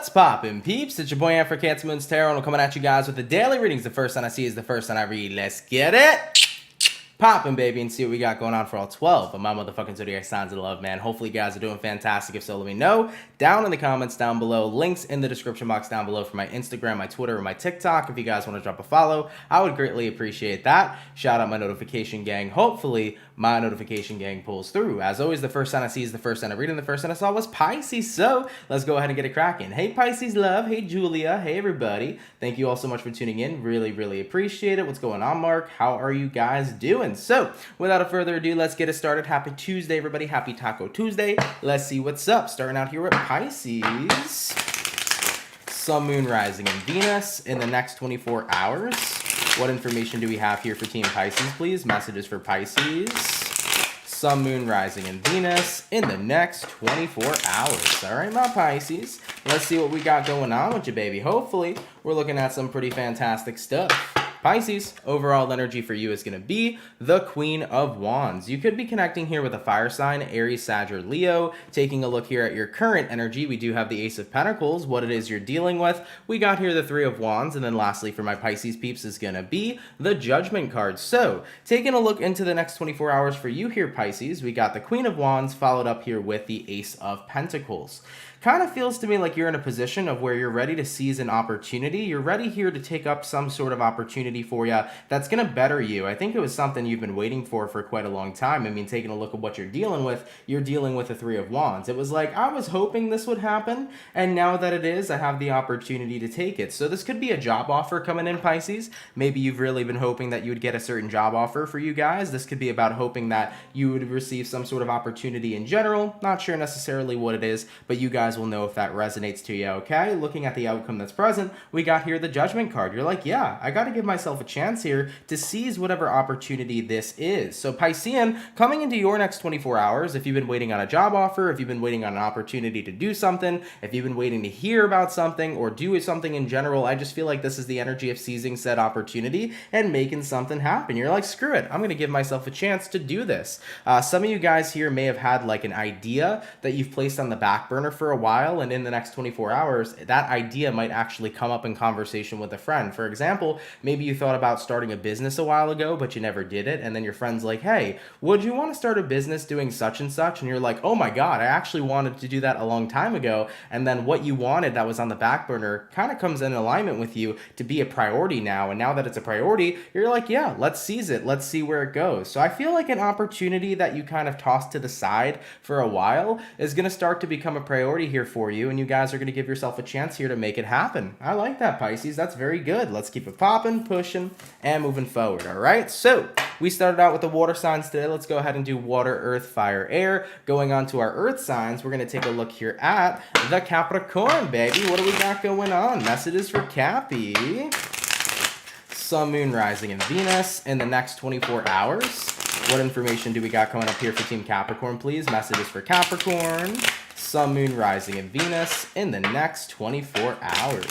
What's poppin', peeps? It's your boy Ann for CancerMoonsTarot, and I'm coming at you guys with the daily readings. The first one I see is the first one I read. Let's get it poppin', baby, and see what we got going on for all 12 of my motherfucking zodiac signs of love, man. Hopefully you guys are doing fantastic. If so, let me know down in the comments down below. Links in the description box down below for my Instagram, my Twitter, or my TikTok. If you guys want to drop a follow, I would greatly appreciate that. Shout out my notification gang. Hopefully my notification gang pulls through. As always, the first sign I see is the first sign I read, and the first sign I saw was Pisces. So let's go ahead and get it cracking. Hey Pisces love, hey Julia, hey everybody. Thank you all so much for tuning in. Really appreciate it. What's going on, Mark? How are you guys doing? So without further ado, let's get it started. Happy Tuesday, everybody. Happy Taco Tuesday. Let's see what's up. Starting out here with Pisces. Sun, Moon, Rising, and Venus in the next 24 hours. What information do we have here for Team Pisces, please? Messages for Pisces. Sun, Moon, Rising, and Venus in the next 24 hours. All right, my Pisces. Let's see what we got going on with you, baby. Hopefully, we're looking at some pretty fantastic stuff. Pisces, overall energy for you is going to be the Queen of Wands. You could be connecting here with a fire sign, Aries, Sag, or Leo. Taking a look here at your current energy, we do have the Ace of Pentacles, what it is you're dealing with. We got here the Three of Wands, and then lastly for my Pisces peeps is going to be the Judgment card. So, taking a look into the next 24 hours for you here, Pisces, we got the Queen of Wands followed up here with the Ace of Pentacles. Kind of feels to me like you're in a position of where you're ready to seize an opportunity. You're ready here to take up some sort of opportunity for you that's going to better you. I think it was something you've been waiting for quite a long time. I mean, taking a look at what you're dealing with the Three of Wands. It was like, I was hoping this would happen, and now that it is, I have the opportunity to take it. So this could be a job offer coming in, Pisces. Maybe you've really been hoping that you would get a certain job offer for you guys. This could be about hoping that you would receive some sort of opportunity in general. Not sure necessarily what it is, but you guys will know if that resonates to you, okay? Looking at the outcome that's present, we got here the Judgment card. You're like, yeah, I got to give myself a chance here to seize whatever opportunity this is. So Piscean, coming into your next 24 hours, if you've been waiting on a job offer, if you've been waiting on an opportunity to do something, if you've been waiting to hear about something or do something in general, I just feel like this is the energy of seizing said opportunity and making something happen. You're like, screw it, I'm going to give myself a chance to do this. Some of you guys here may have had like an idea that you've placed on the back burner for a while, and in the next 24 hours, that idea might actually come up in conversation with a friend. For example, maybe you thought about starting a business a while ago, but you never did it, and then your friend's like, hey, would you want to start a business doing such and such? And you're like, oh my god, I actually wanted to do that a long time ago, and then what you wanted that was on the back burner kind of comes in alignment with you to be a priority now, and now that it's a priority, you're like, yeah, let's seize it, let's see where it goes. So I feel like an opportunity that you kind of tossed to the side for a while is going to start to become a priority here for you, and you guys are going to give yourself a chance here to make it happen. I like that, Pisces. That's very good. Let's keep it popping, pushing, and moving forward. All right. So we started out with the water signs today. Let's go ahead and do water, earth, fire, air. Going on to our earth signs, we're going to take a look here at the Capricorn, baby. What do we got going on? Messages for Cappy. Sun, Moon, Rising, and Venus in the next 24 hours. What information do we got coming up here for Team Capricorn, please? Messages for Capricorn. Sun, Moon, Rising, and Venus in the next 24 hours.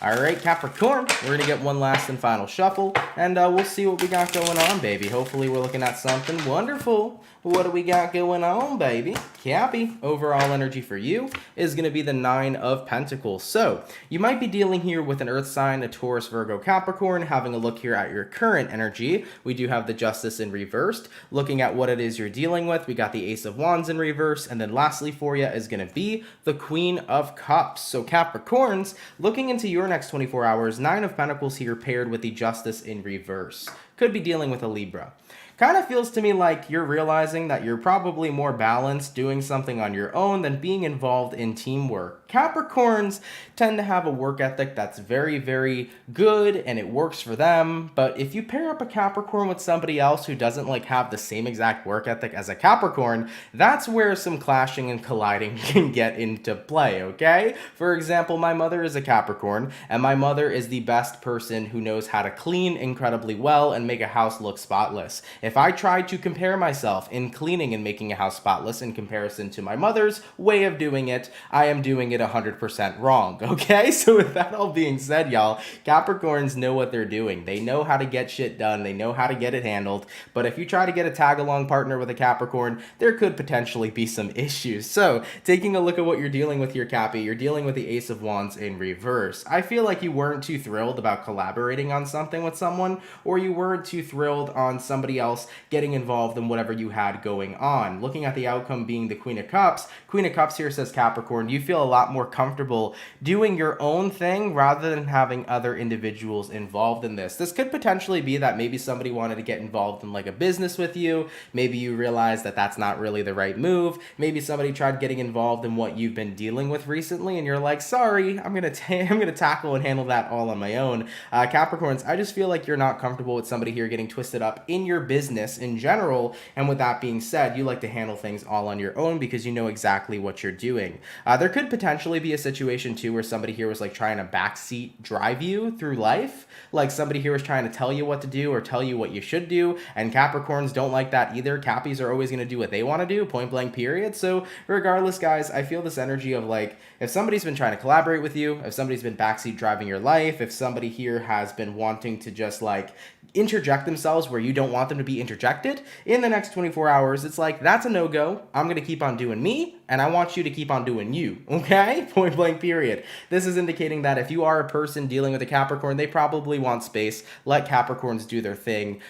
All right, Capricorn, we're going to get one last and final shuffle, and we'll see what we got going on, baby. Hopefully, we're looking at something wonderful. What do we got going on, baby? Cappy, overall energy for you is going to be the Nine of Pentacles. So, you might be dealing here with an earth sign, a Taurus, Virgo, Capricorn. Having a look here at your current energy, we do have the Justice in reversed. Looking at what it is you're dealing with, we got the Ace of Wands in reverse, and then lastly for you is going to be the Queen of Cups. So, Capricorns, looking into your next 24 hours, Nine of Pentacles here paired with the Justice in reverse. Could be dealing with a Libra. Kind of feels to me like you're realizing that you're probably more balanced doing something on your own than being involved in teamwork. Capricorns tend to have a work ethic that's very good and it works for them, but if you pair up a Capricorn with somebody else who doesn't like have the same exact work ethic as a Capricorn, that's where some clashing and colliding can get into play, okay? For example, my mother is a Capricorn, and my mother is the best person who knows how to clean incredibly well and make a house look spotless. If I try to compare myself in cleaning and making a house spotless in comparison to my mother's way of doing it, I am doing it it 100% wrong, okay? So with that all being said, y'all, Capricorns know what they're doing. They know how to get shit done. They know how to get it handled. But if you try to get a tag-along partner with a Capricorn, there could potentially be some issues. So taking a look at what you're dealing with here, Cappy, you're dealing with the Ace of Wands in reverse. I feel like you weren't too thrilled about collaborating on something with someone, or you weren't too thrilled on somebody else getting involved in whatever you had going on. Looking at the outcome being the Queen of Cups here says, Capricorn, you feel a lot more comfortable doing your own thing rather than having other individuals involved in this. This could potentially be that maybe somebody wanted to get involved in like a business with you. Maybe you realize that that's not really the right move. Maybe somebody tried getting involved in what you've been dealing with recently and you're like, sorry, I'm gonna tackle and handle that all on my own. Capricorns, I just feel like you're not comfortable with somebody here getting twisted up in your business in general. And with that being said, you like to handle things all on your own because you know exactly what you're doing. There could potentially be a situation too where somebody here was like trying to backseat drive you through life. Like somebody here was trying to tell you what to do or tell you what you should do. And Capricorns don't like that either. Cappies are always going to do what they want to do, point blank period. So regardless, guys, I feel this energy of like, if somebody's been trying to collaborate with you, if somebody's been backseat driving your life, if somebody here has been wanting to just like interject themselves where you don't want them to be interjected in the next 24 hours, it's like, that's a no-go. I'm going to keep on doing me, and I want you to keep on doing you, okay? Point blank period. This is indicating that if you are a person dealing with a Capricorn, they probably want space. Let Capricorns do their thing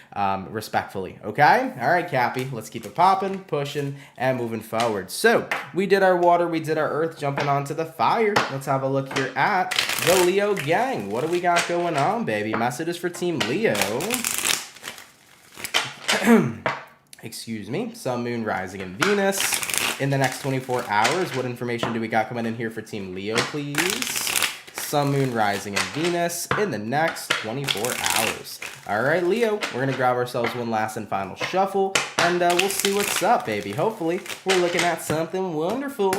respectfully, okay? All right, Cappy, let's keep it popping, pushing, and moving forward. So we did our water, we did our earth, jumping onto the fire. Let's have a look here at the Leo gang. What do we got going on, baby? Messages for Team Leo. Excuse me. Sun, Moon, Rising, and Venus. In the next 24 hours, what information do we got coming in here for Team Leo, please? Sun, Moon, Rising, and Venus in the next 24 hours. All right, Leo, we're going to grab ourselves one last and final shuffle, and we'll see what's up, baby. Hopefully, we're looking at something wonderful.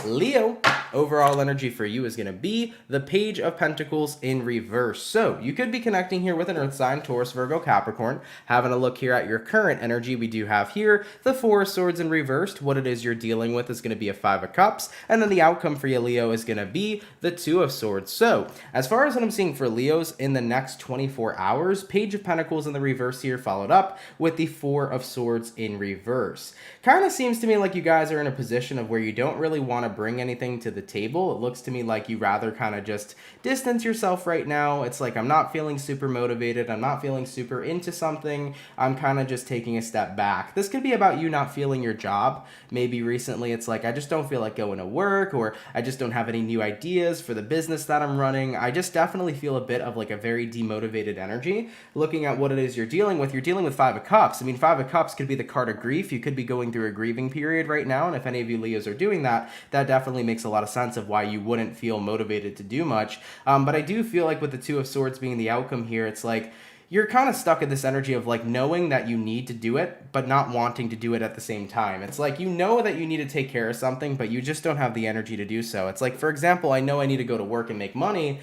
Leo, overall energy for you is going to be the Page of Pentacles in reverse. So you could be connecting here with an earth sign, Taurus, Virgo, Capricorn. Having a look here at your current energy, we do have here the Four of Swords in reversed. What it is you're dealing with is going to be a Five of Cups. And then the outcome for you, Leo, is going to be the Two of Swords. So as far as what I'm seeing for Leos in the next 24 hours, Page of Pentacles in the reverse here followed up with the Four of Swords in reverse. Kind of seems to me like you guys are in a position of where you don't really want to bring anything to the table. It looks to me like you rather kind of just distance yourself right now. It's like, I'm not feeling super motivated. I'm not feeling super into something. I'm kind of just taking a step back. This could be about you not feeling your job. Maybe recently it's like, I just don't feel like going to work, or I just don't have any new ideas for the business that I'm running. I just definitely feel a bit of like a very demotivated energy. Looking at what it is you're dealing with Five of Cups. I mean, Five of Cups could be the card of grief. You could be going through a grieving period right now. And if any of you Leos are doing that, that definitely makes a lot of sense of why you wouldn't feel motivated to do much. But I do feel like with the Two of Swords being the outcome here, it's like you're kind of stuck in this energy of like knowing that you need to do it, but not wanting to do it at the same time. It's like, you know that you need to take care of something, but you just don't have the energy to do so. It's like, for example, I know I need to go to work and make money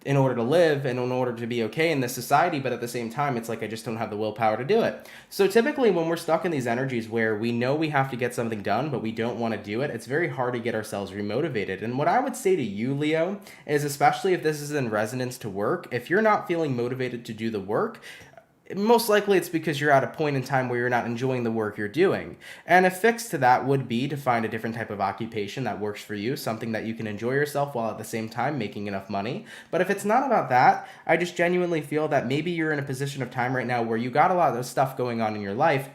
in order to live and in order to be okay in this society, but at the same time, it's like I just don't have the willpower to do it. So typically when we're stuck in these energies where we know we have to get something done, but we don't want to do it, it's very hard to get ourselves remotivated. And what I would say to you, Leo, is especially if this is in resonance to work, if you're not feeling motivated to do the work, most likely it's because you're at a point in time where you're not enjoying the work you're doing. And a fix to that would be to find a different type of occupation that works for you, something that you can enjoy yourself while at the same time making enough money. But if it's not about that, I just genuinely feel that maybe you're in a position of time right now where you got a lot of stuff going on in your life,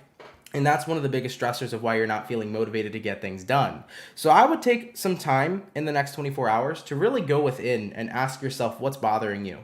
and that's one of the biggest stressors of why you're not feeling motivated to get things done. So I would take some time in the next 24 hours to really go within and ask yourself what's bothering you.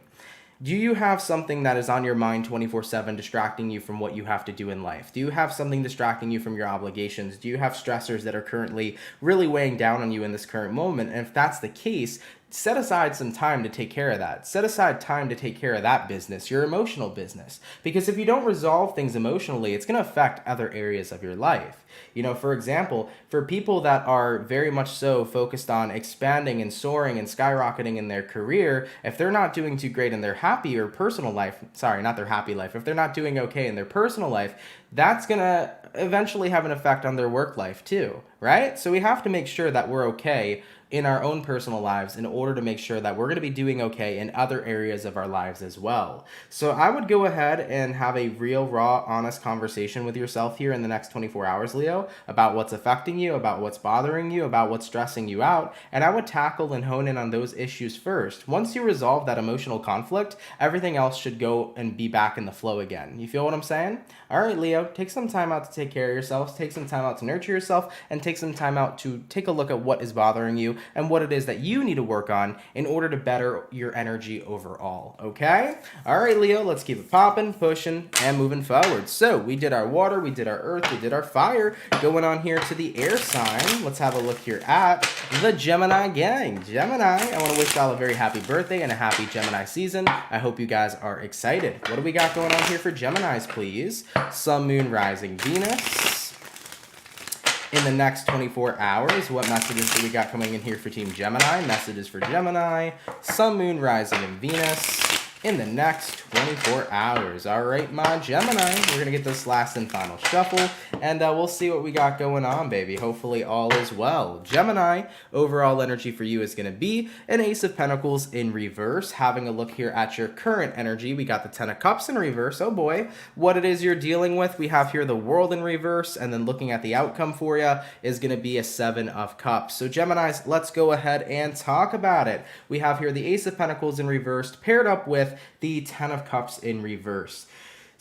Do you have something that is on your mind 24/7 distracting you from what you have to do in life? Do you have something distracting you from your obligations? Do you have stressors that are currently really weighing down on you in this current moment? And if that's the case, set aside some time to take care of that. Set aside time to take care of that business, your emotional business. Because if you don't resolve things emotionally, it's going to affect other areas of your life. You know, for example, for people that are very much so focused on expanding and soaring and skyrocketing in their career, if they're not doing too great in their happy or personal life, sorry, not their happy life, if they're not doing okay in their personal life, that's going to eventually have an effect on their work life too, right? So we have to make sure that we're okay in our own personal lives in order to make sure that we're going to be doing okay in other areas of our lives as well. So I would go ahead and have a real, raw, honest conversation with yourself here in the next 24 hours, Leo, about what's affecting you, about what's bothering you, about what's stressing you out, and I would tackle and hone in on those issues first. Once you resolve that emotional conflict, everything else should go and be back in the flow again. You feel what I'm saying? All right, Leo, take some time out to take care of yourselves, take some time out to nurture yourself, and take some time out to take a look at what is bothering you and what it is that you need to work on in order to better your energy overall, okay? All right, Leo, let's keep it popping, pushing, and moving forward. So we did our water, we did our earth, we did our fire. Going on here to the air sign, let's have a look here at the Gemini gang. Gemini, I want to wish y'all a very happy birthday and a happy Gemini season. I hope you guys are excited. What do we got going on here for Geminis, please? Sun, Moon, Rising, Venus. In the next 24 hours, what messages do we got coming in here for Team Gemini? Messages for Gemini, Sun, Moon, Rising, and Venus in the next 24 hours. All right, my Gemini, we're going to get this last and final shuffle, and we'll see what we got going on, baby. Hopefully all is well. Gemini, overall energy for you is going to be an Ace of Pentacles in reverse. Having a look here at your current energy, we got the Ten of Cups in reverse. Oh boy, what it is you're dealing with. We have here the World in reverse, and then looking at the outcome for you is going to be a Seven of Cups. So Geminis, let's go ahead and talk about it. We have here the Ace of Pentacles in reverse paired up with the Ten of Cups in reverse.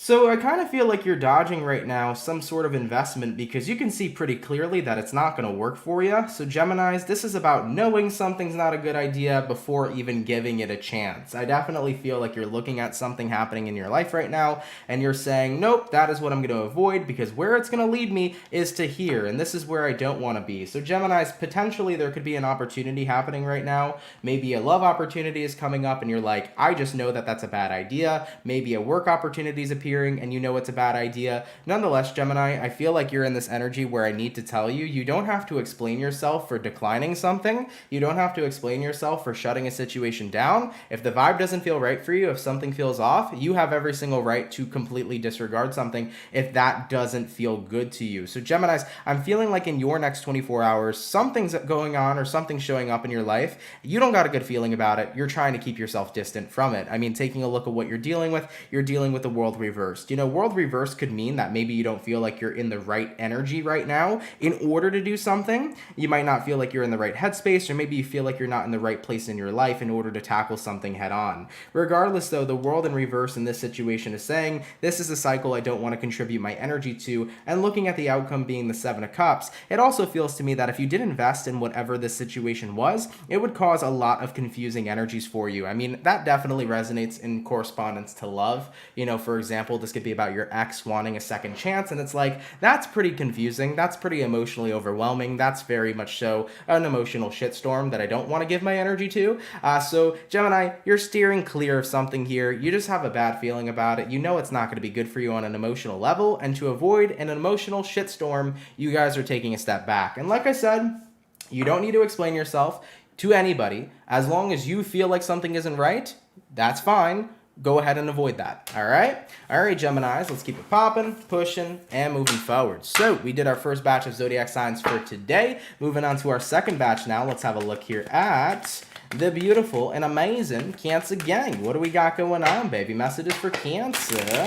So I kind of feel like you're dodging right now some sort of investment because you can see pretty clearly that it's not going to work for you. So Geminis, this is about knowing something's not a good idea before even giving it a chance. I definitely feel like you're looking at something happening in your life right now and you're saying, nope, that is what I'm going to avoid because where it's going to lead me is to here, and this is where I don't want to be. So Geminis, potentially there could be an opportunity happening right now. Maybe a love opportunity is coming up and you're like, I just know that that's a bad idea. Maybe a work opportunity is appearing and you know it's a bad idea. Nonetheless, Gemini, I feel like you're in this energy where I need to tell you, you don't have to explain yourself for declining something. You don't have to explain yourself for shutting a situation down. If the vibe doesn't feel right for you, if something feels off, you have every single right to completely disregard something if that doesn't feel good to you. So Geminis, I'm feeling like in your next 24 hours, something's going on or something's showing up in your life. You don't got a good feeling about it. You're trying to keep yourself distant from it. I mean, taking a look at what you're dealing with the world reversed. You know, world reversed could mean that maybe you don't feel like you're in the right energy right now in order to do something. You might not feel like you're in the right headspace, or maybe you feel like you're not in the right place in your life in order to tackle something head on. Regardless, though, the world in reverse in this situation is saying, this is a cycle I don't want to contribute my energy to, and looking at the outcome being the Seven of Cups, it also feels to me that if you did invest in whatever this situation was, it would cause a lot of confusing energies for you. I mean, that definitely resonates in correspondence to love. You know, for example, this could be about your ex wanting a second chance, and it's like, that's pretty confusing, that's pretty emotionally overwhelming, that's very much so an emotional shitstorm that I don't want to give my energy to. So Gemini, you're steering clear of something here. You just have a bad feeling about it. You know it's not going to be good for you on an emotional level, and to avoid an emotional shitstorm, you guys are taking a step back. And like I said, you don't need to explain yourself to anybody. As long as you feel like something isn't right, that's fine. Go ahead and avoid that. All right, Geminis, let's keep it popping, pushing, and moving forward. So we did our first batch of zodiac signs for today. Moving on to our second batch now. Let's have a look here at the beautiful and amazing Cancer gang. What do we got going on, baby? Messages for Cancer.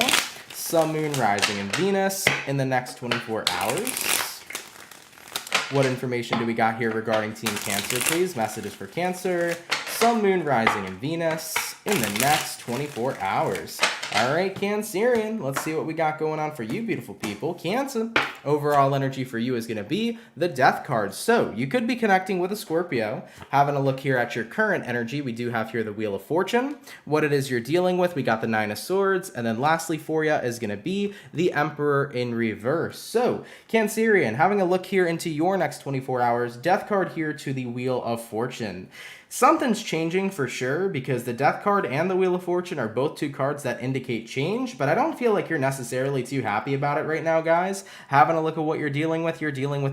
Sun, Moon, Rising, and Venus in the next 24 hours. What information do we got here regarding Team Cancer, please? Messages for Cancer. Sun, Moon, Rising, and Venus in the next 24 hours. All right, Cancerian, let's see what we got going on for you, beautiful people. Cancer, overall energy for you is going to be the Death card. So you could be connecting with a Scorpio. Having a look here at your current energy, we do have here the Wheel of Fortune. What it is you're dealing with, we got the Nine of Swords. And then lastly for you is going to be the Emperor in reverse. So Cancerian, having a look here into your next 24 hours, Death card here to the Wheel of Fortune. Something's changing for sure, because the Death card and the Wheel of Fortune are both two cards that indicate indicate change, but I don't feel like you're necessarily too happy about it right now, guys. Having a look at what you're dealing with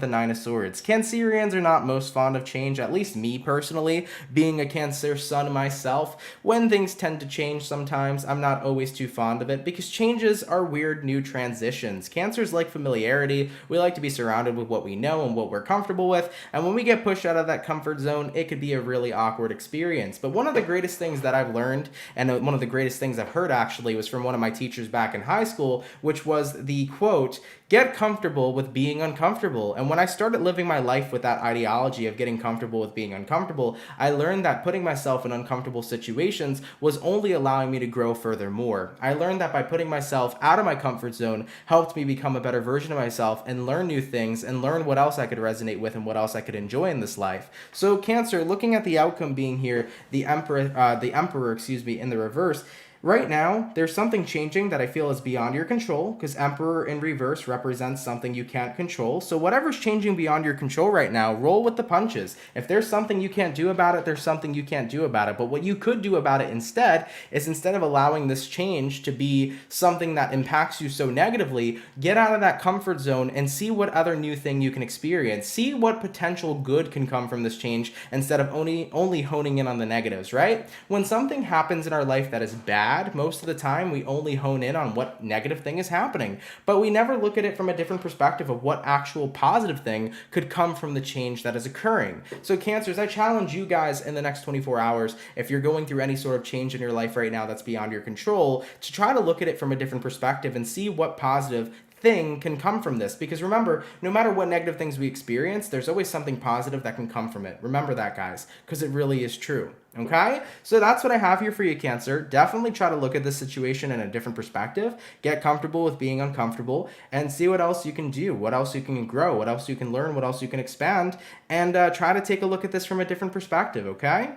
the Nine of Swords. Cancerians are not most fond of change, at least me personally, being a Cancer sun myself. When things tend to change sometimes, I'm not always too fond of it because changes are weird new transitions. Cancers like familiarity. We like to be surrounded with what we know and what we're comfortable with, and when we get pushed out of that comfort zone, it could be a really awkward experience. But one of the greatest things that I've learned, and one of the greatest things I've heard actually, was from one of my teachers back in high school, which was the quote, "Get comfortable with being uncomfortable." And when I started living my life with that ideology of getting comfortable with being uncomfortable, I learned that putting myself in uncomfortable situations was only allowing me to grow furthermore. I learned that by putting myself out of my comfort zone helped me become a better version of myself and learn new things and learn what else I could resonate with and what else I could enjoy in this life. So Cancer, looking at the outcome being here, the Emperor, in the reverse. Right now, there's something changing that I feel is beyond your control, because Emperor in reverse represents something you can't control. So whatever's changing beyond your control right now, roll with the punches. If there's something you can't do about it, there's something you can't do about it. But what you could do about it instead is, instead of allowing this change to be something that impacts you so negatively, get out of that comfort zone and see what other new thing you can experience. See what potential good can come from this change instead of only honing in on the negatives, right? When something happens in our life that is bad, most of the time we only hone in on what negative thing is happening, but we never look at it from a different perspective of what actual positive thing could come from the change that is occurring. So Cancers, I challenge you guys in the next 24 hours, if you're going through any sort of change in your life right now that's beyond your control, to try to look at it from a different perspective and see what positive thing can come from this. Because remember, no matter what negative things we experience, there's always something positive that can come from it. Remember that, guys, because it really is true. Okay, so that's what I have here for you, Cancer. Definitely try to look at this situation in a different perspective, get comfortable with being uncomfortable, and see what else you can do, what else you can grow, what else you can learn, what else you can expand, and try to take a look at this from a different perspective, okay?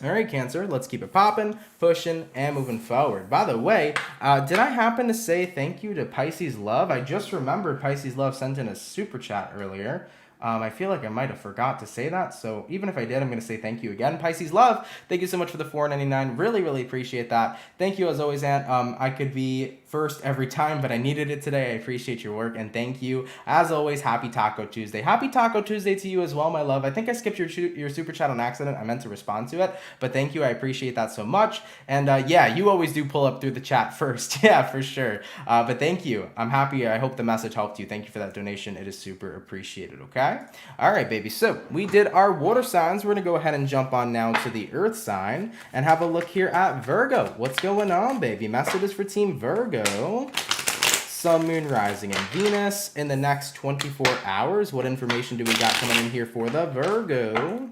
All right, Cancer, let's keep it popping, pushing, and moving forward. By the way, did I happen to say thank you to Pisces Love? I just remembered Pisces Love sent in a super chat earlier. I feel like I might have forgot to say that, so even if I did, I'm going to say thank you again. Pisces Love, thank you so much for the $4.99. Really, really appreciate that. Thank you as always, Aunt. I could be first every time, but I needed it today. I appreciate your work, and thank you. As always, happy Taco Tuesday. Happy Taco Tuesday to you as well, my love. I think I skipped your super chat on accident. I meant to respond to it, but thank you. I appreciate that so much. And yeah, you always do pull up through the chat first. Yeah, for sure. But thank you. I'm happy. I hope the message helped you. Thank you for that donation. It is super appreciated, okay? All right, baby. So we did our water signs. We're going to go ahead and jump on now to the earth sign and have a look here at Virgo. What's going on, baby? Messages for Team Virgo. Sun, Moon, Rising, and Venus in the next 24 hours. What information do we got coming in here for the Virgo?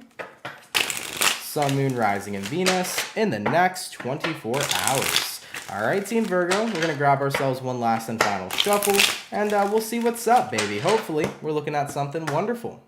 Sun, Moon, Rising, and Venus in the next 24 hours. All right, Team Virgo, we're going to grab ourselves one last and final shuffle, and we'll see what's up, baby. Hopefully, we're looking at something wonderful.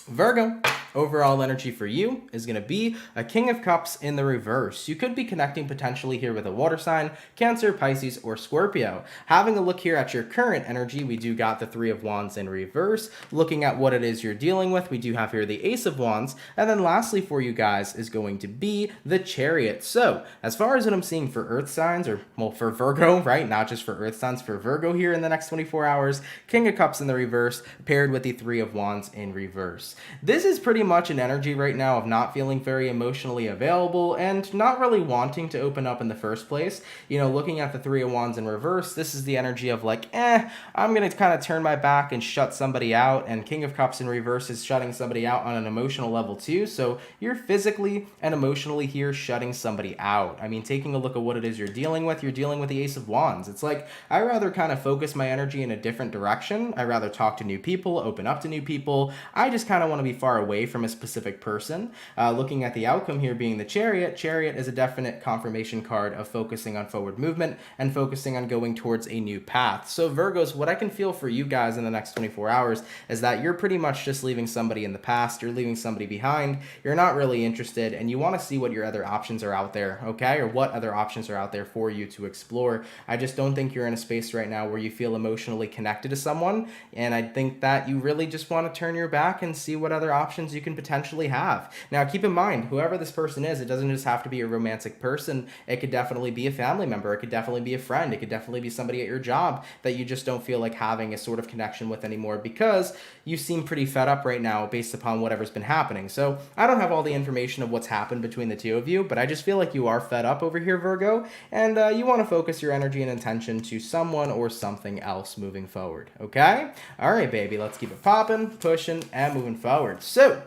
Virgo, overall energy for you is going to be a King of Cups in the reverse. You could be connecting potentially here with a water sign, Cancer, Pisces, or Scorpio. Having a look here at your current energy, we do got the Three of Wands in reverse. Looking at what it is you're dealing with, we do have here the Ace of Wands. And then lastly for you guys is going to be the Chariot. So as far as what I'm seeing for earth signs, or well, for Virgo, right? Not just for earth signs, for Virgo here in the next 24 hours, King of Cups in the reverse paired with the Three of Wands in reverse. This is pretty much an energy right now of not feeling very emotionally available and not really wanting to open up in the first place. You know, looking at the Three of Wands in reverse, this is the energy of like, I'm going to kind of turn my back and shut somebody out. And King of Cups in reverse is shutting somebody out on an emotional level too. So you're physically and emotionally here shutting somebody out. I mean, taking a look at what it is you're dealing with the Ace of Wands. It's like, I rather kind of focus my energy in a different direction. I rather talk to new people, open up to new people. I just kind of want to be far away from a specific person. Looking at the outcome here being the Chariot, Chariot is a definite confirmation card of focusing on forward movement and focusing on going towards a new path. So Virgos, what I can feel for you guys in the next 24 hours is that you're pretty much just leaving somebody in the past, you're leaving somebody behind, you're not really interested, and you want to see what your other options are out there, okay? Or what other options are out there for you to explore. I just don't think you're in a space right now where you feel emotionally connected to someone, and I think that you really just want to turn your back and see what other options you can potentially have. Now, keep in mind, whoever this person is, it doesn't just have to be a romantic person. It could definitely be a family member. It could definitely be a friend. It could definitely be somebody at your job that you just don't feel like having a sort of connection with anymore because you seem pretty fed up right now based upon whatever's been happening. So I don't have all the information of what's happened between the two of you, but I just feel like you are fed up over here, Virgo, and you want to focus your energy and attention to someone or something else moving forward, okay? All right, baby, let's keep it popping, pushing, and moving forward. So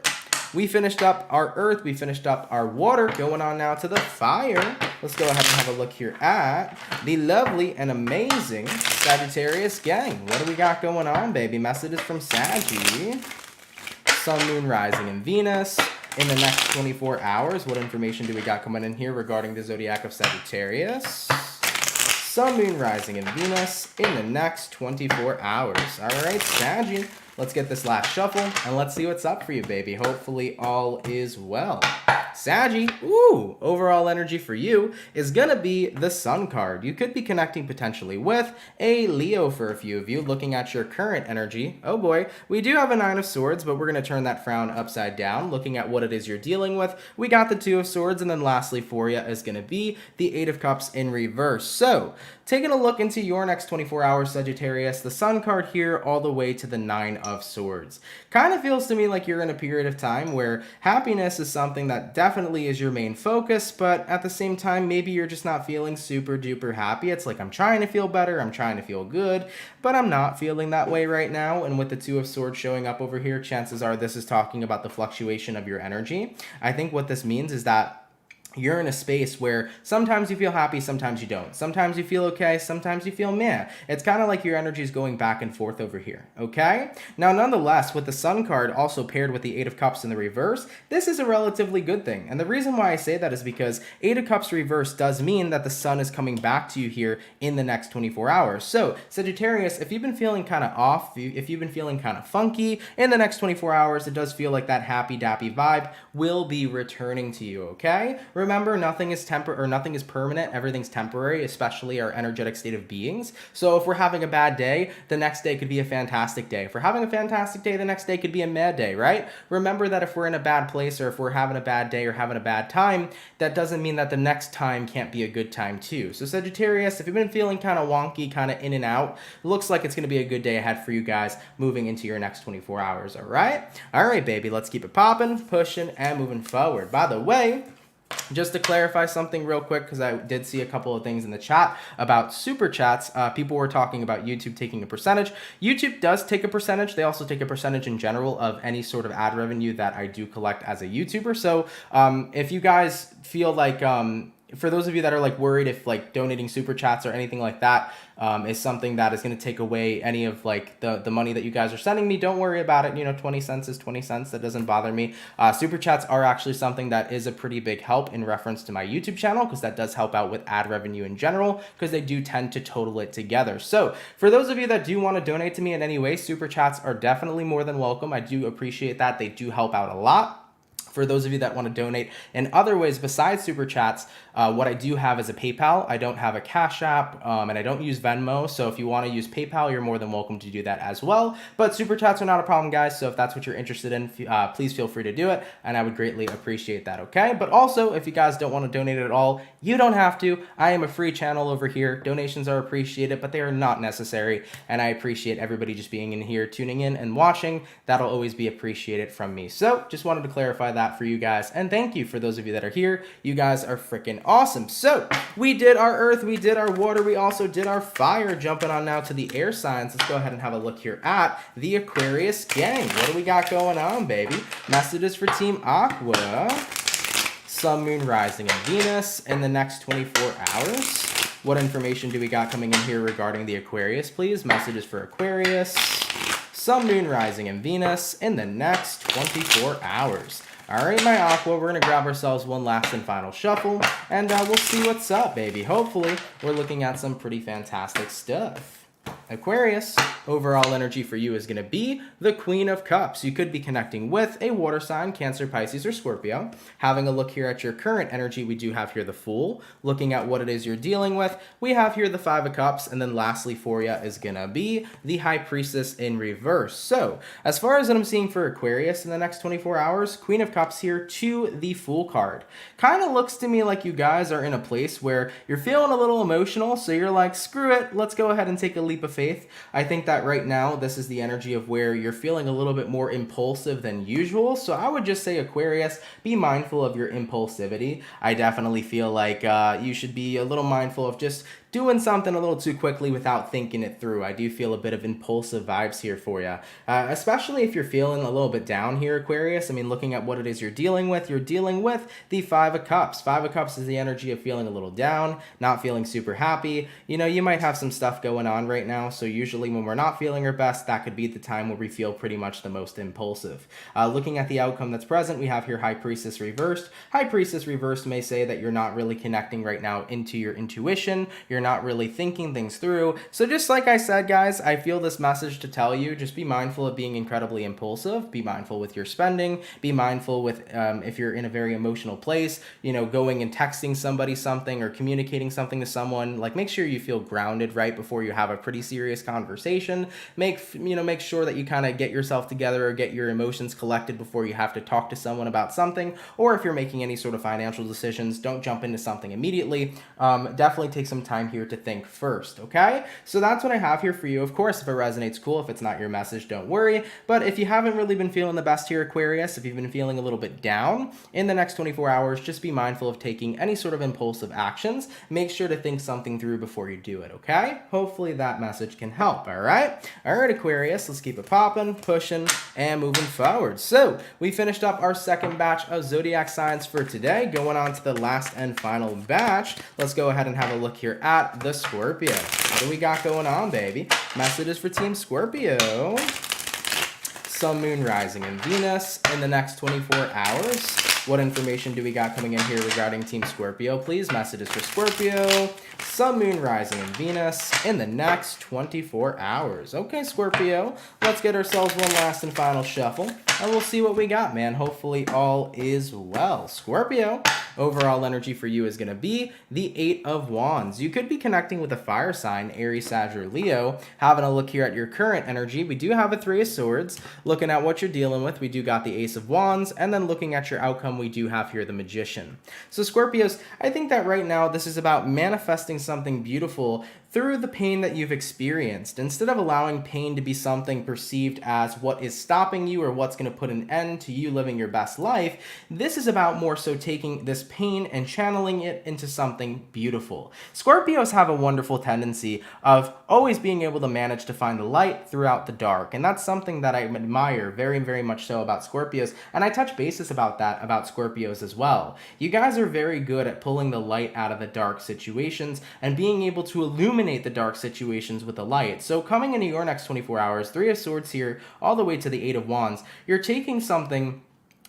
we finished up our earth, we finished up our water, going on now to the fire. Let's go ahead and have a look here at the lovely and amazing Sagittarius gang. What do we got going on, baby? Messages from Saggy. Sun, Moon, Rising, and Venus. In the next 24 hours, what information do we got coming in here regarding the zodiac of Sagittarius? Sun, Moon, Rising, and Venus in the next 24 hours. All right, Saggy, let's get this last shuffle, and let's see what's up for you, baby. Hopefully all is well. Saggy, ooh, overall energy for you is going to be the Sun card. You could be connecting potentially with a Leo for a few of you. Looking at your current energy, oh boy, we do have a Nine of Swords, but we're going to turn that frown upside down. Looking at what it is you're dealing with, we got the Two of Swords, and then lastly for you is going to be the Eight of Cups in reverse. So, taking a look into your next 24 hours, Sagittarius, the Sun card here all the way to the Nine of Swords. Kind of feels to me like you're in a period of time where happiness is something that definitely is your main focus, but at the same time, maybe you're just not feeling super duper happy. It's like, I'm trying to feel better, I'm trying to feel good, but I'm not feeling that way right now. And with the Two of Swords showing up over here, chances are this is talking about the fluctuation of your energy. I think what this means is that you're in a space where sometimes you feel happy, sometimes you don't. Sometimes you feel okay, sometimes you feel meh. It's kind of like your energy is going back and forth over here, okay? Now, nonetheless, with the Sun card also paired with the Eight of Cups in the reverse, this is a relatively good thing. And the reason why I say that is because Eight of Cups reverse does mean that the Sun is coming back to you here in the next 24 hours. So, Sagittarius, if you've been feeling kind of off, if you've been feeling kind of funky, in the next 24 hours, it does feel like that happy-dappy vibe will be returning to you, okay? Remember, nothing is permanent, everything's temporary, especially our energetic state of beings. So if we're having a bad day, the next day could be a fantastic day. If we're having a fantastic day, the next day could be a mad day, right? Remember that if we're in a bad place or if we're having a bad day or having a bad time, that doesn't mean that the next time can't be a good time too. So Sagittarius, if you've been feeling kind of wonky, kind of in and out, looks like it's going to be a good day ahead for you guys moving into your next 24 hours, all right? All right, baby, let's keep it popping, pushing, and moving forward. By the way, just to clarify something real quick, because I did see a couple of things in the chat about super chats. People were talking about YouTube taking a percentage. YouTube does take a percentage. They also take a percentage in general of any sort of ad revenue that I do collect as a YouTuber. So if you guys feel like, for those of you that are like worried if like donating super chats or anything like that is something that is going to take away any of like the money that you guys are sending me, don't worry about it. You know, 20 cents is 20 cents. That doesn't bother me. Super chats are actually something that is a pretty big help in reference to my YouTube channel, because that does help out with ad revenue in general, because they do tend to total it together. So for those of you that do want to donate to me in any way, super chats are definitely more than welcome. I do appreciate that. They do help out a lot. For those of you that want to donate in other ways besides super chats, what I do have is a PayPal. I don't have a Cash App, and I don't use Venmo. So if you want to use PayPal, you're more than welcome to do that as well. But super chats are not a problem, guys. So if that's what you're interested in, please feel free to do it, and I would greatly appreciate that, okay? But also, if you guys don't want to donate at all, you don't have to. I am a free channel over here. Donations are appreciated, but they are not necessary, and I appreciate everybody just being in here, tuning in, and watching. That'll always be appreciated from me. So just wanted to clarify that for you guys, and thank you for those of you that are here. You guys are freaking awesome. So we did our earth, we did our water, we also did our fire. Jumping on now to the air signs, let's go ahead and have a look here at the Aquarius gang. What do we got going on, baby? Messages for Team Aqua. Sun, Moon, Rising, and Venus in the next 24 hours. What information do we got coming in here regarding the Aquarius, please? Messages for Aquarius. Sun, Moon, Rising, and Venus in the next 24 hours. All right, my Aqua, we're going to grab ourselves one last and final shuffle, and we'll see what's up, baby. Hopefully, we're looking at some pretty fantastic stuff. Aquarius, overall energy for you is going to be the Queen of Cups. You could be connecting with a water sign, Cancer, Pisces, or Scorpio. Having a look here at your current energy, we do have here the Fool. Looking at what it is you're dealing with, we have here the Five of Cups. And then lastly for you is going to be the High Priestess in reverse. So as far as what I'm seeing for Aquarius in the next 24 hours, Queen of Cups here to the Fool card. Kind of looks to me like you guys are in a place where you're feeling a little emotional. So you're like, screw it, let's go ahead and take a leap of faith. I think that right now this is the energy of where you're feeling a little bit more impulsive than usual. So I would just say, Aquarius, be mindful of your impulsivity. I definitely feel like you should be a little mindful of just doing something a little too quickly without thinking it through. I do feel a bit of impulsive vibes here for you, especially if you're feeling a little bit down here, Aquarius. I mean, looking at what it is you're dealing with the Five of Cups. Five of Cups is the energy of feeling a little down, not feeling super happy. You know, you might have some stuff going on right now, so usually when we're not feeling our best, that could be the time where we feel pretty much the most impulsive. Looking at the outcome that's present, we have here High Priestess reversed. High Priestess reversed may say that you're not really connecting right now into your intuition. You're not really thinking things through. So just like I said, guys, I feel this message to tell you, just be mindful of being incredibly impulsive. Be mindful with your spending. Be mindful with if you're in a very emotional place, you know, going and texting somebody something or communicating something to someone. Like, make sure you feel grounded right before you have a pretty serious conversation. Make sure that you kind of get yourself together or get your emotions collected before you have to talk to someone about something. Or if you're making any sort of financial decisions, don't jump into something immediately. Definitely take some time here to think first, okay? So that's what I have here for you. Of course, if it resonates, cool. If it's not your message, don't worry. But if you haven't really been feeling the best here, Aquarius, if you've been feeling a little bit down in the next 24 hours, just be mindful of taking any sort of impulsive actions. Make sure to think something through before you do it, okay? Hopefully that message can help, all right? All right, Aquarius, let's keep it popping, pushing, and moving forward. So we finished up our second batch of zodiac signs for today. Going on to the last and final batch. Let's go ahead and have a look here at the Scorpio. What do we got going on, baby? Messages for Team Scorpio. Sun, Moon, Rising, and Venus in the next 24 hours. What information do we got coming in here regarding Team Scorpio? Please, messages for Scorpio, Sun, Moon, Rising, and Venus in the next 24 hours. Okay, Scorpio, let's get ourselves one last and final shuffle, and we'll see what we got, man. Hopefully all is well. Scorpio, overall energy for you is going to be the Eight of Wands. You could be connecting with a fire sign, Aries, Sag, or Leo. Having a look here at your current energy, we do have a Three of Swords. Looking at what you're dealing with, we do got the Ace of Wands, and then looking at your outcome, we do have here the Magician. So Scorpios, I think that right now this is about manifesting something beautiful through the pain that you've experienced. Instead of allowing pain to be something perceived as what is stopping you or what's going to put an end to you living your best life, this is about more so taking this pain and channeling it into something beautiful. Scorpios have a wonderful tendency of always being able to manage to find the light throughout the dark, and that's something that I admire very, very much so about Scorpios, and I touch bases about that about Scorpios as well. You guys are very good at pulling the light out of the dark situations and being able to illuminate the dark situations with the light. So coming into your next 24 hours, Three of Swords here, all the way to the Eight of Wands, you're taking something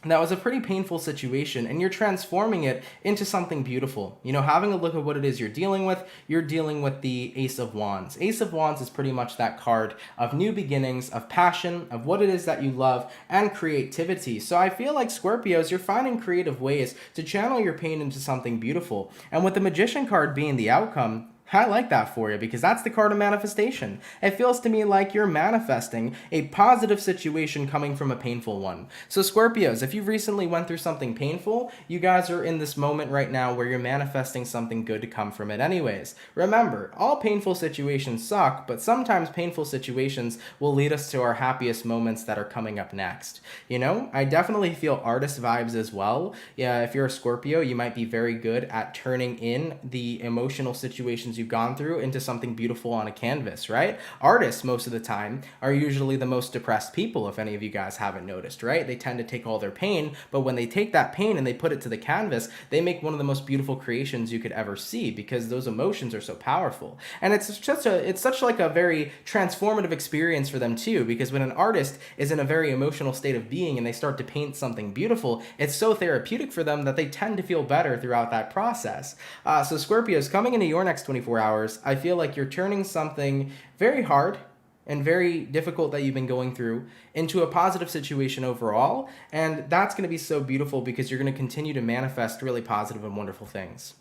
that was a pretty painful situation and you're transforming it into something beautiful. You know, having a look at what it is you're dealing with the Ace of Wands. Ace of Wands is pretty much that card of new beginnings, of passion, of what it is that you love, and creativity. So I feel like Scorpios, you're finding creative ways to channel your pain into something beautiful. And with the Magician card being the outcome, I like that for you because that's the card of manifestation. It feels to me like you're manifesting a positive situation coming from a painful one. So Scorpios, if you've recently went through something painful, you guys are in this moment right now where you're manifesting something good to come from it anyways. Remember, all painful situations suck, but sometimes painful situations will lead us to our happiest moments that are coming up next. You know, I definitely feel artist vibes as well. Yeah, if you're a Scorpio, you might be very good at turning in the emotional situations you've gone through into something beautiful on a canvas, right? Artists, most of the time, are usually the most depressed people, if any of you guys haven't noticed, right? They tend to take all their pain, but when they take that pain and they put it to the canvas, they make one of the most beautiful creations you could ever see because those emotions are so powerful. And it's such like a very transformative experience for them too, because when an artist is in a very emotional state of being and they start to paint something beautiful, it's so therapeutic for them that they tend to feel better throughout that process. So Scorpios, coming into your next 24 24 hours, I feel like you're turning something very hard and very difficult that you've been going through into a positive situation overall. And that's going to be so beautiful because you're going to continue to manifest really positive and wonderful things.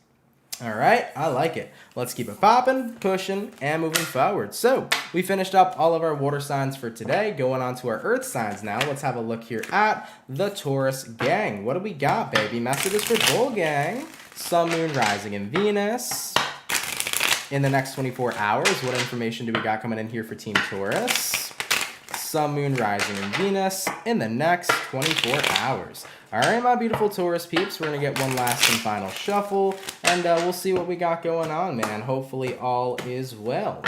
All right, I like it. Let's keep it popping, pushing, and moving forward. So we finished up all of our water signs for today. Going on to our earth signs now. Let's have a look here at the Taurus gang. What do we got, baby? Messages for Bull gang. Sun, Moon, Rising, and Venus. In the next 24 hours, what information do we got coming in here for Team Taurus? Sun, Moon, Rising, and Venus in the next 24 hours. All right, my beautiful Taurus peeps, we're going to get one last and final shuffle, and we'll see what we got going on, man. Hopefully all is well.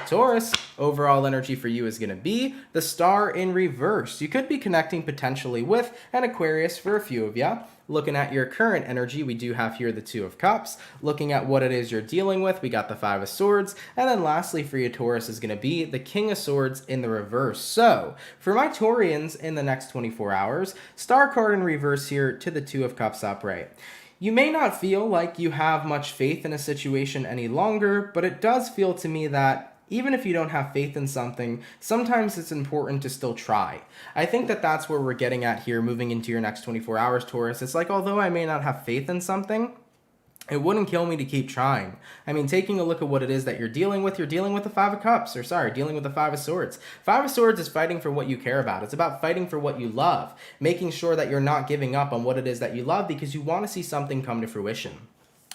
Taurus, overall energy for you is going to be the Star in reverse. You could be connecting potentially with an Aquarius for a few of you. Looking at your current energy, we do have here the Two of Cups. Looking at what it is you're dealing with, we got the Five of Swords. And then lastly for you, Taurus, is going to be the King of Swords in the reverse. So, for my Taurians in the next 24 hours, Star card in reverse here to the Two of Cups upright. You may not feel like you have much faith in a situation any longer, but it does feel to me that even if you don't have faith in something, sometimes it's important to still try. I think that that's where we're getting at here, moving into your next 24 hours, Taurus. It's like, although I may not have faith in something, it wouldn't kill me to keep trying. I mean, taking a look at what it is that you're dealing with the Five of Cups, dealing with the Five of Swords. Five of Swords is fighting for what you care about. It's about fighting for what you love, making sure that you're not giving up on what it is that you love because you want to see something come to fruition.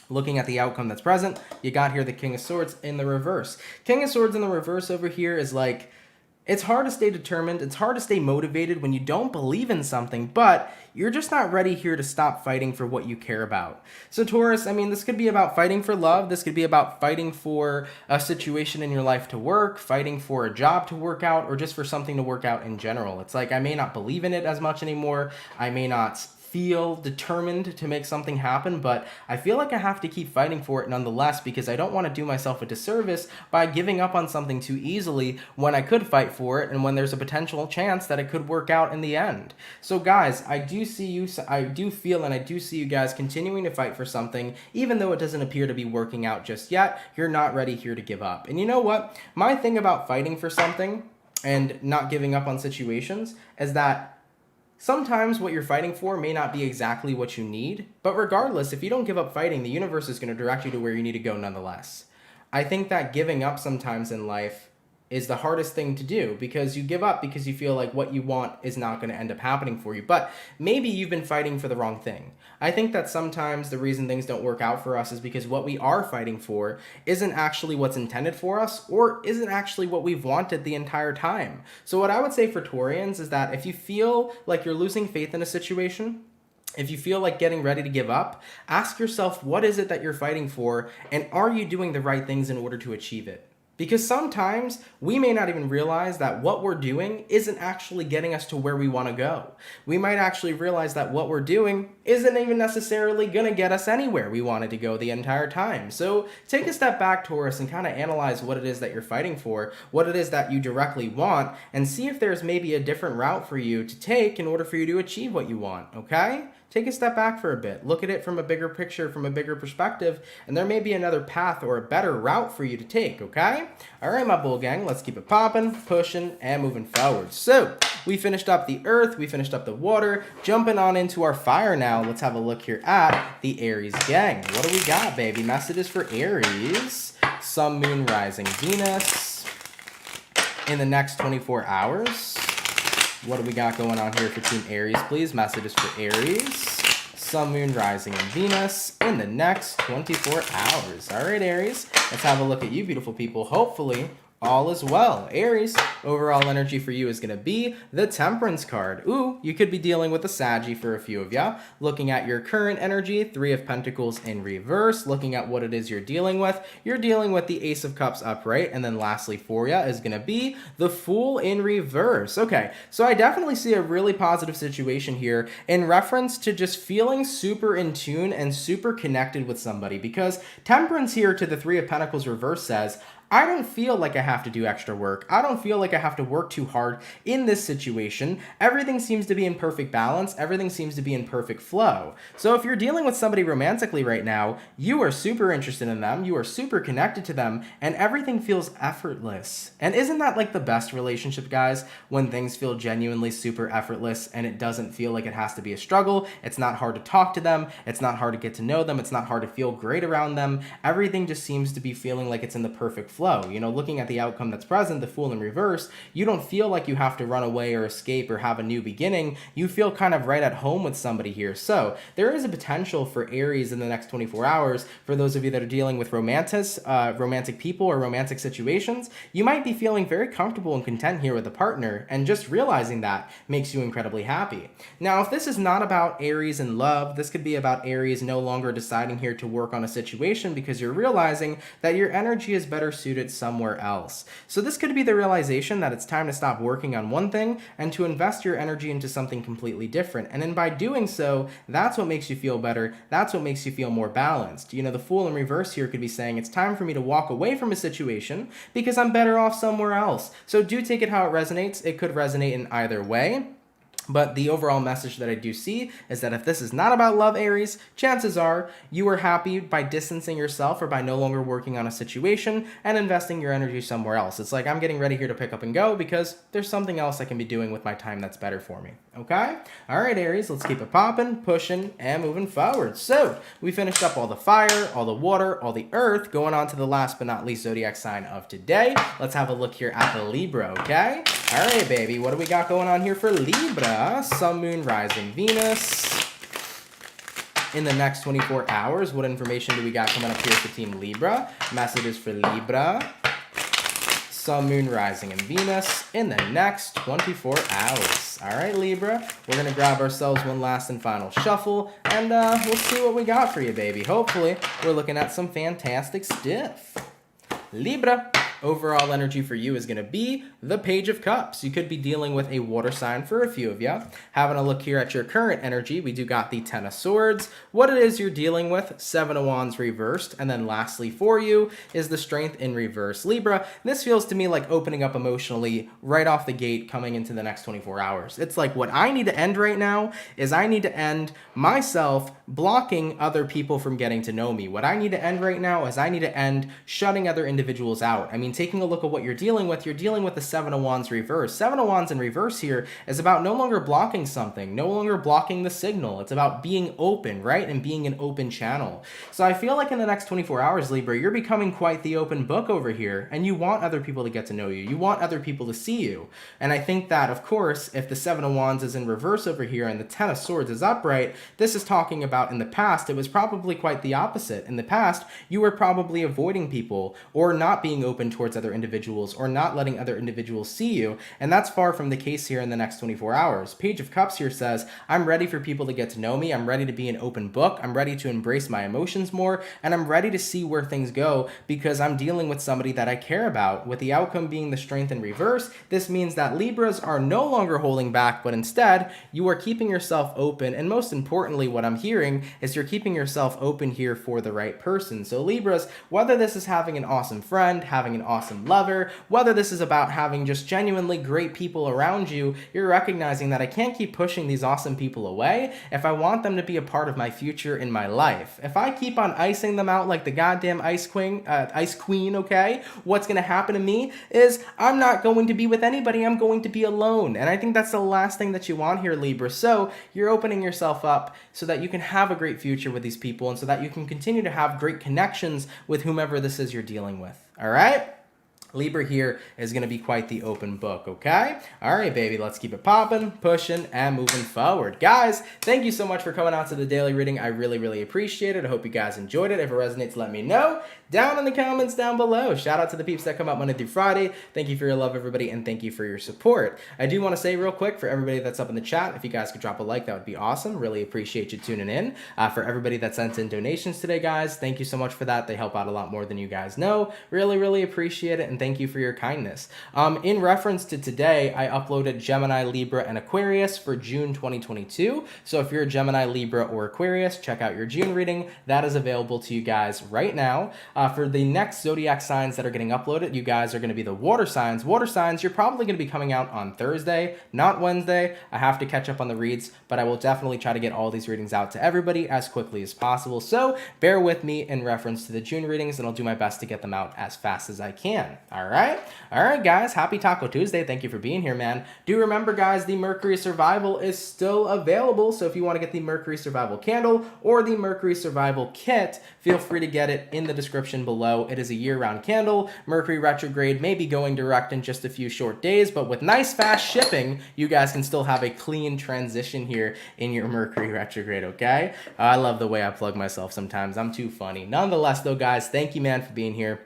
Looking at the outcome that's present, you got here the King of Swords in the reverse. King of Swords in the reverse over here is like, it's hard to stay determined, it's hard to stay motivated when you don't believe in something, but you're just not ready here to stop fighting for what you care about. So Taurus, I mean, this could be about fighting for love, this could be about fighting for a situation in your life to work, fighting for a job to work out, or just for something to work out in general. It's like, I may not believe in it as much anymore, I may not feel determined to make something happen, but I feel like I have to keep fighting for it nonetheless because I don't want to do myself a disservice by giving up on something too easily when I could fight for it and when there's a potential chance that it could work out in the end. So guys, I do see you guys continuing to fight for something, even though it doesn't appear to be working out just yet. You're not ready here to give up. And you know what? My thing about fighting for something and not giving up on situations is that sometimes what you're fighting for may not be exactly what you need, but regardless, if you don't give up fighting, the universe is going to direct you to where you need to go nonetheless. I think that giving up sometimes in life is the hardest thing to do because you give up because you feel like what you want is not going to end up happening for you. But maybe you've been fighting for the wrong thing. I think that sometimes the reason things don't work out for us is because what we are fighting for isn't actually what's intended for us or isn't actually what we've wanted the entire time. So what I would say for Taurians is that if you feel like you're losing faith in a situation, if you feel like getting ready to give up, ask yourself, what is it that you're fighting for, and are you doing the right things in order to achieve it? Because sometimes we may not even realize that what we're doing isn't actually getting us to where we want to go. We might actually realize that what we're doing isn't even necessarily going to get us anywhere we wanted to go the entire time. So take a step back, Taurus, and kind of analyze what it is that you're fighting for, what it is that you directly want, and see if there's maybe a different route for you to take in order for you to achieve what you want, okay? Take a step back for a bit, look at it from a bigger picture, from a bigger perspective, and there may be another path or a better route for you to take, okay? All right, my bull gang, let's keep it popping, pushing, and moving forward. So, we finished up the earth, we finished up the water, jumping on into our fire now. Let's have a look here at the Aries gang. What do we got, baby? Messages for Aries. Sun, Moon, Rising, Venus. In the next 24 hours. What do we got going on here for Team Aries, please? Messages for Aries, Sun, Moon, Rising, and Venus in the next 24 hours. All right, Aries, let's have a look at you, beautiful people. Hopefully, all is well. Aries, overall energy for you is going to be the Temperance card. Ooh, you could be dealing with a Saggy for a few of ya. Looking at your current energy, Three of Pentacles in reverse. Looking at what it is you're dealing with the Ace of Cups upright. And then lastly for ya is going to be the Fool in reverse. Okay, so I definitely see a really positive situation here in reference to just feeling super in tune and super connected with somebody, because Temperance here to the Three of Pentacles reverse says, I don't feel like I have to do extra work. I don't feel like I have to work too hard in this situation. Everything seems to be in perfect balance. Everything seems to be in perfect flow. So if you're dealing with somebody romantically right now, you are super interested in them. You are super connected to them, and everything feels effortless. And isn't that like the best relationship, guys? When things feel genuinely super effortless and it doesn't feel like it has to be a struggle. It's not hard to talk to them. It's not hard to get to know them. It's not hard to feel great around them. Everything just seems to be feeling like it's in the perfect flow. You know, looking at the outcome that's present, the Fool in reverse, you don't feel like you have to run away or escape or have a new beginning. You feel kind of right at home with somebody here. So there is a potential for Aries in the next 24 hours. For those of you that are dealing with romantic people or romantic situations, you might be feeling very comfortable and content here with a partner, and just realizing that makes you incredibly happy. Now, if this is not about Aries and love, this could be about Aries no longer deciding here to work on a situation because you're realizing that your energy is better suited somewhere else. So this could be the realization that it's time to stop working on one thing and to invest your energy into something completely different. And then by doing so, that's what makes you feel better. That's what makes you feel more balanced. You know, the Fool in reverse here could be saying it's time for me to walk away from a situation because I'm better off somewhere else. So do take it how it resonates. It could resonate in either way. But the overall message that I do see is that if this is not about love, Aries, chances are you are happy by distancing yourself or by no longer working on a situation and investing your energy somewhere else. It's like I'm getting ready here to pick up and go because there's something else I can be doing with my time that's better for me. Okay? All right, Aries, let's keep it popping, pushing, and moving forward. So we finished up all the fire, all the water, all the earth, going on to the last but not least zodiac sign of today. Let's have a look here at the Libra, okay? All right, baby, what do we got going on here for Libra? Sun, Moon, Rising, Venus. In the next 24 hours, what information do we got coming up here for Team Libra? Messages for Libra. Sun, Moon, Rising, and Venus in the next 24 hours. All right, Libra, we're going to grab ourselves one last and final shuffle, and we'll see what we got for you, baby. Hopefully, we're looking at some fantastic stuff. Libra. Overall energy for you is going to be the Page of Cups. You could be dealing with a water sign for a few of you. Having a look here at your current energy, we do got the Ten of Swords. What it is you're dealing with, Seven of Wands reversed. And then lastly for you is the Strength in reverse. Libra, this feels to me like opening up emotionally right off the gate coming into the next 24 hours. It's like what I need to end right now is I need to end myself blocking other people from getting to know me. What I need to end right now is I need to end shutting other individuals out. I mean, taking a look at what you're dealing with the Seven of Wands reverse. Seven of Wands in reverse here is about no longer blocking something, no longer blocking the signal. It's about being open, right? And being an open channel. So I feel like in the next 24 hours, Libra, you're becoming quite the open book over here, and you want other people to get to know you. You want other people to see you. And I think that, of course, if the Seven of Wands is in reverse over here and the Ten of Swords is upright, this is talking about in the past, it was probably quite the opposite. In the past, you were probably avoiding people or not being open towards other individuals or not letting other individuals see you, and that's far from the case here in the next 24 hours. Page of Cups here says, I'm ready for people to get to know me, I'm ready to be an open book, I'm ready to embrace my emotions more, and I'm ready to see where things go because I'm dealing with somebody that I care about. With the outcome being the Strength in reverse, this means that Libras are no longer holding back, but instead, you are keeping yourself open, and most importantly, what I'm hearing is you're keeping yourself open here for the right person. So Libras, whether this is having an awesome friend, having an awesome lover, whether this is about having just genuinely great people around you, you're recognizing that I can't keep pushing these awesome people away if I want them to be a part of my future in my life. If I keep on icing them out like the goddamn ice queen, okay, what's going to happen to me is I'm not going to be with anybody. I'm going to be alone. And I think that's the last thing that you want here, Libra. So you're opening yourself up so that you can have a great future with these people and so that you can continue to have great connections with whomever this is you're dealing with. All right? Libra here is going to be quite the open book, okay? All right, baby, let's keep it popping, pushing, and moving forward. Guys, thank you so much for coming out to the daily reading. I really, really appreciate it. I hope you guys enjoyed it. If it resonates, let me know down in the comments down below. Shout out to the peeps that come out Monday through Friday. Thank you for your love, everybody, and thank you for your support. I do want to say real quick for everybody that's up in the chat, if you guys could drop a like, that would be awesome. Really appreciate you tuning in. For everybody that sent in donations today, guys, thank you so much for that. They help out a lot more than you guys know. Really, really appreciate it, and thank you for your kindness. In reference to today, I uploaded Gemini, Libra, and Aquarius for June 2022. So if you're a Gemini, Libra, or Aquarius, check out your June reading. That is available to you guys right now. For the next zodiac signs that are getting uploaded, you guys are going to be the water signs. Water signs, you're probably going to be coming out on Thursday, not Wednesday. I have to catch up on the reads, but I will definitely try to get all these readings out to everybody as quickly as possible. So bear with me in reference to the June readings, and I'll do my best to get them out as fast as I can. All right, guys, happy Taco Tuesday. Thank you for being here, man. Do remember, guys, the Mercury Survival is still available. So if you want to get the Mercury Survival candle or the Mercury Survival kit, feel free to get it in the description below. It is a year-round candle. Mercury retrograde may be going direct in just a few short days, but with nice fast shipping, you guys can still have a clean transition here in your Mercury retrograde, okay? I love the way I plug myself sometimes. I'm too funny. Nonetheless, though, guys, thank you, man, for being here.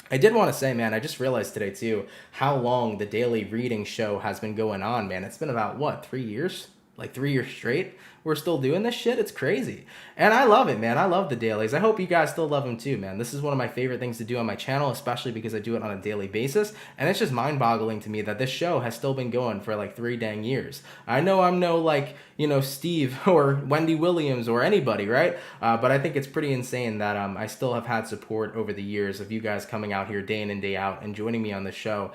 I did want to say, man, I just realized today, too, how long the daily reading show has been going on, man. It's been about, what, 3 years? Like 3 years straight? We're still doing this shit? It's crazy. And I love it, man. I love the dailies. I hope you guys still love them too, man. This is one of my favorite things to do on my channel, especially because I do it on a daily basis. And it's just mind-boggling to me that this show has still been going for like 3 dang years. I know I'm no like, you know, Steve or Wendy Williams or anybody, right? But I think it's pretty insane that I still have had support over the years of you guys coming out here day in and day out and joining me on the show.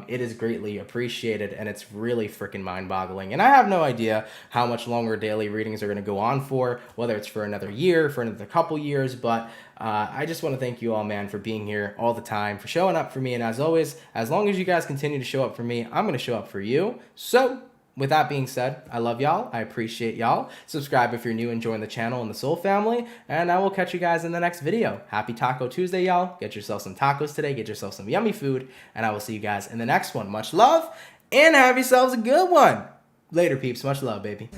It is greatly appreciated, and it's really freaking mind-boggling. And I have no idea how much longer daily readings are going to go on for, whether it's for another year, for another couple years, but I just want to thank you all, man, for being here all the time, for showing up for me, and as always, as long as you guys continue to show up for me, I'm going to show up for you. So with that being said, I love y'all. I appreciate y'all. Subscribe if you're new and join the channel and the Soul family, and I will catch you guys in the next video. Happy Taco Tuesday, y'all. Get yourself some tacos today. Get yourself some yummy food, and I will see you guys in the next one. Much love, and have yourselves a good one. Later, peeps. Much love, baby.